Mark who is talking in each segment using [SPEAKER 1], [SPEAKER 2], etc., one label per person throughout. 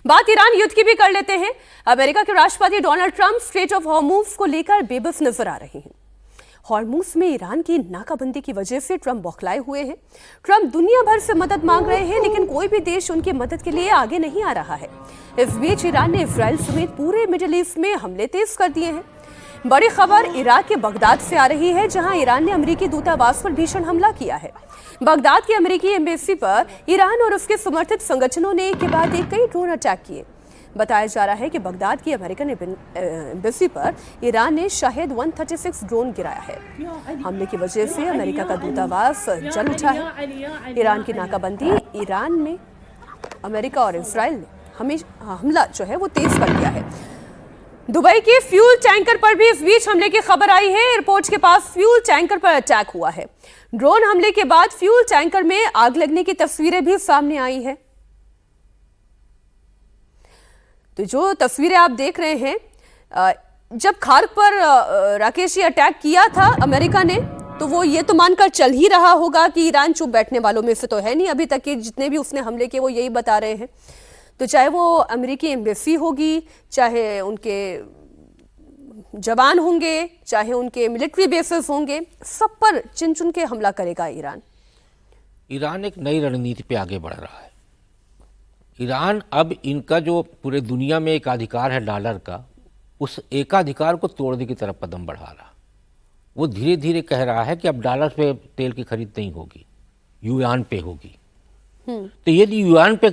[SPEAKER 1] बात ईरान युद्ध की भी कर लेते हैं। अमेरिका के राष्ट्रपति Donald Trump straight of Hormuz को लेकर बेबस नजर आ रहे हैं। हॉर्मुज में ईरान की नाकाबंदी की वजह से ट्रंप बौखलाए हुए हैं। ट्रंप दुनिया भर से मदद मांग रहे हैं, लेकिन कोई भी देश उनकी मदद के लिए आगे नहीं आ रहा है। इस बीच ईरान ने इजराइल समेत पूरे मिडिल ईस्ट में हमले तेज कर दिए हैं। बड़ी खबर इराक के बगदाद से आ रही है, जहां ईरान ने अमेरिकी दूतावास पर भीषण हमला किया है। बगदाद की अमेरिकी एम्बेसी पर ईरान और उसके समर्थित संगठनों ने एक के बाद एक कई ड्रोन अटैक किए। बताया जा रहा है कि बगदाद की अमेरिकन एम्बेसी पर ईरान ने शाहिद 136 ड्रोन गिराया है। हमले की वजह से अमेरिका का दूतावास जल उठा है। ईरान की नाकाबंदी ईरान में अमेरिका और इजराइल ने हमला जो है वो तेज कर दिया है। दुबई के फ्यूल टैंकर पर भी इस बीच हमले की खबर आई है। एयरपोर्ट के पास फ्यूल टैंकर पर अटैक हुआ है। ड्रोन हमले के बाद फ्यूल टैंकर में आग लगने की तस्वीरें भी सामने आई है। तो जो तस्वीरें आप देख रहे हैं, जब खार्क पर राकेश जी अटैक किया था अमेरिका ने, तो वो ये तो मानकर चल ही रहा होगा कि ईरान चुप बैठने वालों में से तो है नहीं। अभी तक के जितने भी उसने हमले किए वो यही बता रहे हैं। तो चाहे वो अमेरिकी एम्बेसी होगी, चाहे उनके जवान होंगे, चाहे उनके मिलिट्री बेसेस होंगे, सब पर चुन चुन के हमला करेगा ईरान।
[SPEAKER 2] ईरान एक नई रणनीति पे आगे बढ़ रहा है। ईरान अब इनका जो पूरे दुनिया में एकाधिकार है डॉलर का, उस एकाधिकार को तोड़ने की तरफ कदम बढ़ा रहा। वो धीरे धीरे कह रहा है कि अब डॉलर पे तेल की खरीद नहीं होगी, युआन पे होगी। तो यदि युआन पे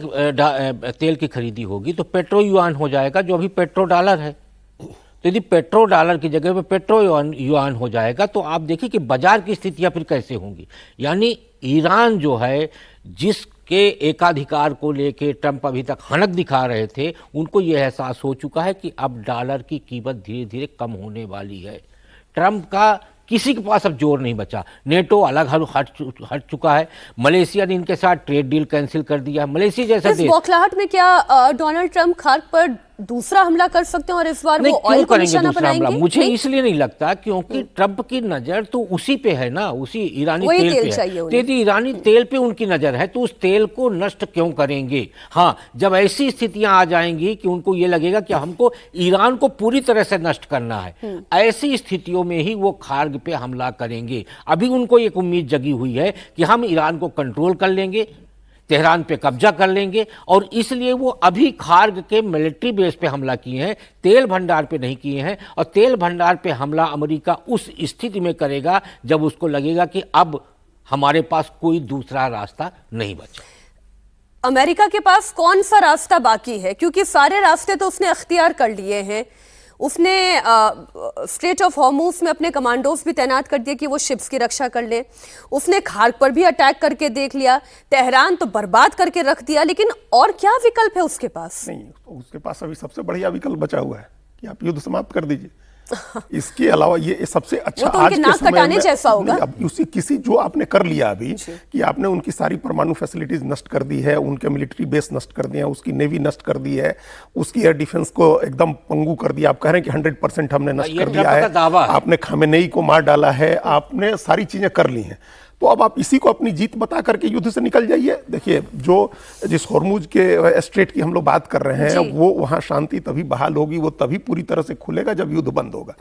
[SPEAKER 2] तेल की खरीदी होगी तो पेट्रो युआन हो जाएगा, जो अभी पेट्रो डॉलर है। तो यदि पेट्रो डॉलर की जगह पे पेट्रो युआन हो जाएगा तो आप देखिए कि बाजार की स्थितियां फिर कैसे होंगी। यानी ईरान जो है, जिसके एकाधिकार को लेके ट्रंप अभी तक हनक दिखा रहे थे, उनको यह एहसास हो चुका है कि अब डॉलर की कीमत धीरे धीरे कम होने वाली है। ट्रंप का किसी के पास अब जोर नहीं बचा। नेटो अलग हट चुका है। मलेशिया ने इनके साथ ट्रेड डील कैंसिल कर दिया। मलेशिया जैसा देश,
[SPEAKER 1] बौखलाहट में क्या डोनाल्ड ट्रंप खार्क पर दूसरा हमला कर सकते हैं और इस बार वो ऑयल को निशाना बनाएंगे?
[SPEAKER 2] मुझे इसलिए नहीं लगता, क्योंकि ट्रंप की नजर तो उसी पे है ना, उसी ईरानी तेल पे है। तो यदि ईरानी तेल पे उनकी नजर है तो उस तेल को नष्ट क्यों करेंगे? हाँ, जब ऐसी स्थितियां आ जाएंगी कि उनको ये लगेगा कि हमको ईरान को पूरी तरह से नष्ट करना है, ऐसी स्थितियों में ही वो खार्ग पे हमला करेंगे। अभी उनको एक उम्मीद जगी हुई है कि हम ईरान को कंट्रोल कर लेंगे, तेहरान पे कब्जा कर लेंगे, और इसलिए वो अभी खार्ग के मिलिट्री बेस पे हमला किए हैं, तेल भंडार पे नहीं किए हैं। और तेल भंडार पे हमला अमेरिका उस स्थिति में करेगा जब उसको लगेगा कि अब हमारे पास कोई दूसरा रास्ता नहीं बचा।
[SPEAKER 1] अमेरिका के पास कौन सा रास्ता बाकी है? क्योंकि सारे रास्ते तो उसने अख्तियार कर लिए हैं। उसने स्ट्रेट ऑफ हॉर्मुज में अपने कमांडोज भी तैनात कर दिए कि वो शिप्स की रक्षा कर ले। उसने खार्क पर भी अटैक करके देख लिया। तेहरान तो बर्बाद करके रख दिया। लेकिन और क्या विकल्प है उसके पास?
[SPEAKER 3] नहीं, उसके पास अभी सबसे बढ़िया विकल्प बचा हुआ है कि आप युद्ध समाप्त कर दीजिए। इसके अलावा ये सबसे अच्छा
[SPEAKER 1] तो
[SPEAKER 3] आज के समय
[SPEAKER 1] में जैसा होगा।
[SPEAKER 3] अब किसी जो आपने कर लिया अभी कि आपने उनकी सारी परमाणु फैसिलिटीज नष्ट कर दी है, उनके मिलिट्री बेस नष्ट कर दिए हैं, उसकी नेवी नष्ट कर दी है, उसकी एयर डिफेंस को एकदम पंगु कर दिया। आप कह रहे हैं कि 100% हमने नष्ट कर दिया है, आपने खामेनेई को मार डाला है, आपने सारी चीजें कर ली हैं। तो अब आप इसी को अपनी जीत बता करके युद्ध से निकल जाइए। देखिए, जिस हॉर्मुज के स्ट्रेट की हम लोग बात कर रहे हैं, वो वहां शांति तभी बहाल होगी, वो तभी पूरी तरह से खुलेगा जब युद्ध बंद होगा।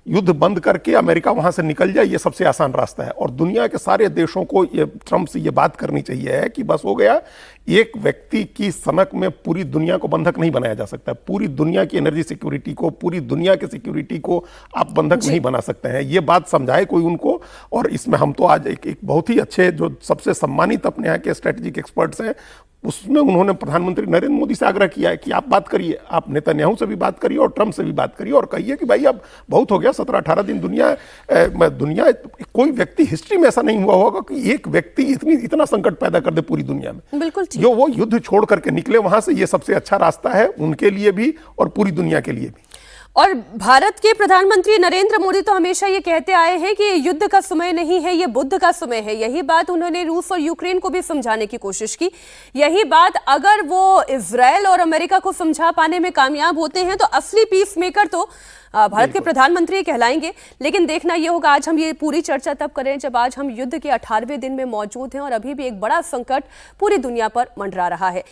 [SPEAKER 3] युद्ध बंद करके अमेरिका वहां से निकल जाए, ये सबसे आसान रास्ता है। और दुनिया के सारे देशों को ट्रंप से ये बात करनी चाहिए है कि बस हो गया, एक व्यक्ति की सनक में पूरी दुनिया को बंधक नहीं बनाया जा सकता। पूरी दुनिया की एनर्जी सिक्योरिटी को, पूरी दुनिया की सिक्योरिटी को आप बंधक नहीं बना सकते हैं। ये बात समझाए कोई उनको। और इसमें हम तो आज एक बहुत ही अच्छे, जो सबसे सम्मानित अपने यहाँ के स्ट्रेटेजिक एक्सपर्ट्स हैं, उसमें उन्होंने प्रधानमंत्री नरेंद्र मोदी से आग्रह किया है कि आप बात करिए, आप नेतन्याहू से भी बात करिए और ट्रंप से भी बात करिए और कहिए कि भाई अब बहुत हो गया। 17-18 दिन दुनिया कोई व्यक्ति हिस्ट्री में ऐसा नहीं हुआ होगा कि एक व्यक्ति इतना संकट पैदा कर दे पूरी दुनिया में।
[SPEAKER 1] बिल्कुल,
[SPEAKER 3] जो वो युद्ध छोड़ करके निकले वहां से, ये सबसे अच्छा रास्ता है उनके लिए भी और पूरी दुनिया के लिए भी।
[SPEAKER 1] और भारत के प्रधानमंत्री नरेंद्र मोदी तो हमेशा ये कहते आए हैं कि युद्ध का समय नहीं है, ये बुद्ध का समय है। यही बात उन्होंने रूस और यूक्रेन को भी समझाने की कोशिश की। यही बात अगर वो इजराइल और अमेरिका को समझा पाने में कामयाब होते हैं तो असली पीस मेकर तो भारत के प्रधानमंत्री कहलाएंगे। लेकिन देखना यह होगा, आज हम ये पूरी चर्चा तब करें जब आज हम युद्ध के 18वें दिन में मौजूद हैं और अभी भी एक बड़ा संकट पूरी दुनिया पर मंडरा रहा है।